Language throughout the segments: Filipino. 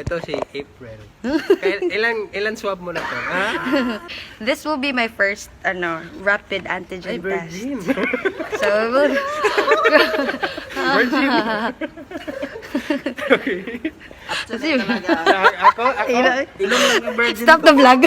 ito si April. Ilan swab mo na to? Ha? This will be my first rapid antigen Ay, test. virgin. So, we'll... Virgin. Okay. Ako? Ilong lang ang virgin. Stop the vlog.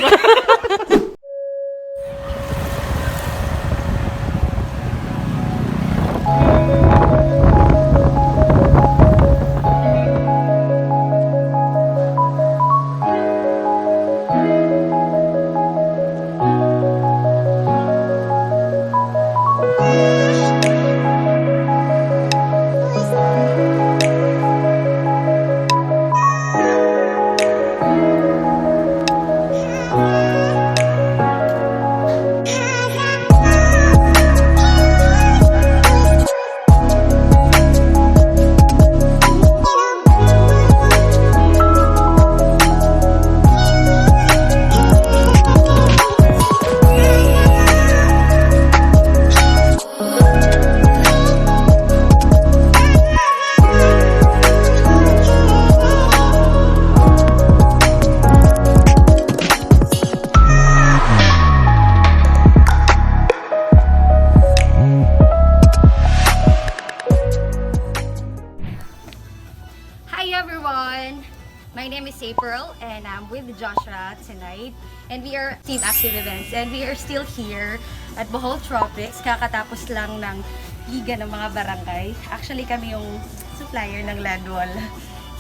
My name is April and I'm with Joshua tonight and we are Team Active Events and we are still here at Bohol Tropics. Kakatapos lang ng liga ng mga barangay. Actually kami yung supplier ng land wall.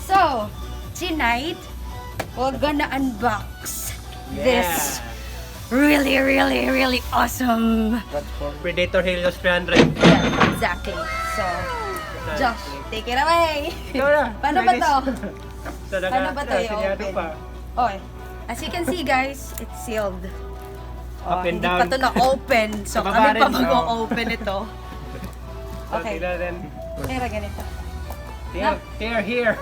So, tonight we're gonna unbox this really awesome Predator Helios 300. Yeah, exactly. So, Josh, take it away. Paano ba to? Paano ba ito i-open? Okay. As you can see guys, it's sealed. Up and hindi down. pa ito na-open. So kami pa mag-o-open ito. Okay. Pero ganito. They're here.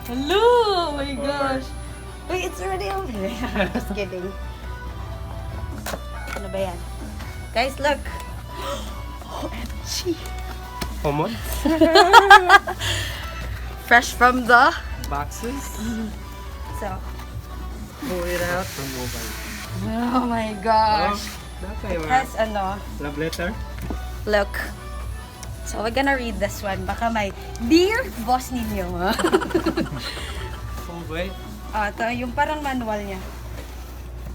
Hello! Oh my gosh! Wait, it's already open. Just kidding. Ano ba yan? Guys, look! OMG! Common? Fresh from the Boxes? So, Pull it out from mobile. oh my gosh! It has love letter? look. So, we're gonna read this one. Baka may, Dear Boss Nino. Oh boy. Ito yung parang manual niya.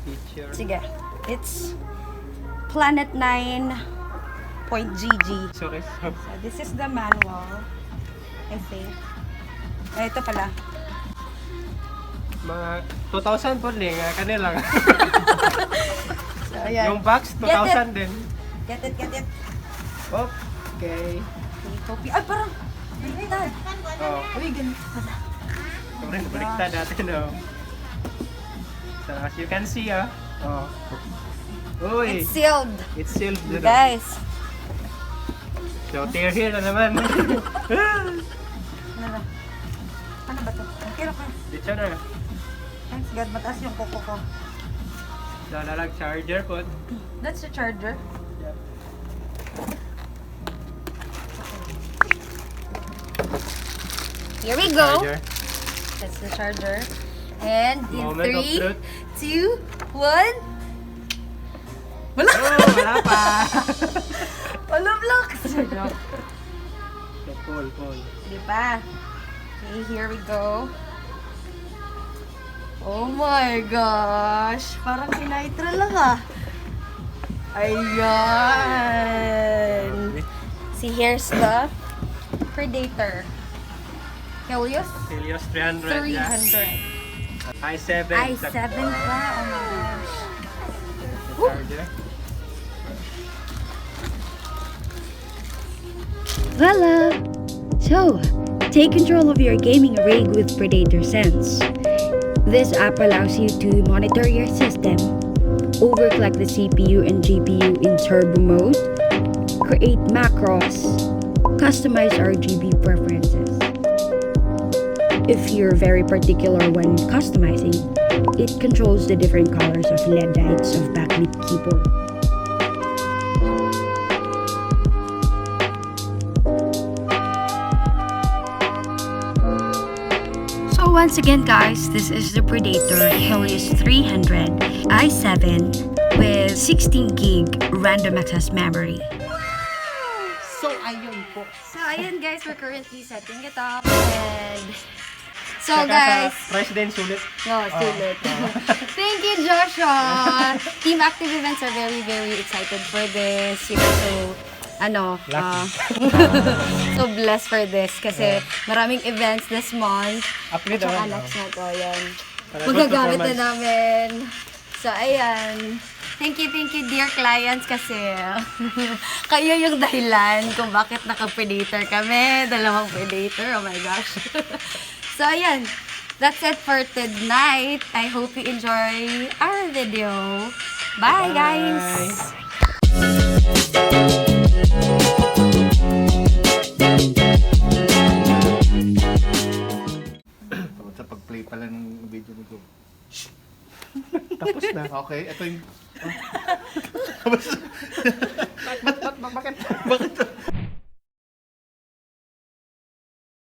Picture. Sige. It's Planet9.gg. Sorry. So, this is the manual. I think. Ito pala. Mga 2,000 po rin. Kanila. So, ayan. Yung box, 2,000 din. Get it. Okay. Copy. Ay, parang. Baliktad. Oh. Uy, ganito pala. Sobrang baliktad natin, no? So, as you can see, oh. Uy. It's sealed. It's sealed. Guys. So, tear here na naman. Ano ba? Ano ba ito? Kira ka. Dito na. Thanks God, mataas yung kuko ko. So, nalag charger po. That's the charger. Here we go. Charger. That's the charger. And in Moment of 3, truth. 2, 1. Wala! Oh, wala pa. Wala block! So, pull. Di pa? Okay, here we go. Oh my gosh! Parang kinitra lang Ayan! See, here's the Predator. Helios? Helios 300. 300. i7. i7 pa? Oh my gosh. Charger. Voila! So, take control of your gaming rig with Predator Sense. This app allows you to monitor your system, overclock the CPU and GPU in turbo mode, create macros, customize RGB preferences. If you're very particular when customizing, it controls the different colors of LED lights of backlit keyboard. once again guys, this is the Predator Helios 300 i7 with 16 gig random access memory. So, ayun po. So, ayun guys, we're currently setting it up. And so guys, President sulit. no, sulit. Thank you, Joshua. Team Active Events are very, very excited for this. You know, so, so blessed for this kasi maraming events this month. Upgrade At saka naman. next na to, ayan. Para Magagamit na good namin. So, ayan. Thank you, dear clients, kasi kayo yung dahilan kung bakit naka-Predator kami. Dalawang Predator, oh my gosh. So, ayan. That's it for tonight. I hope you enjoy our video. Bye, guys! Sa pag-play pala ng video ni Go. Tapos na. Okay, ito yung... Bakit? Bakit?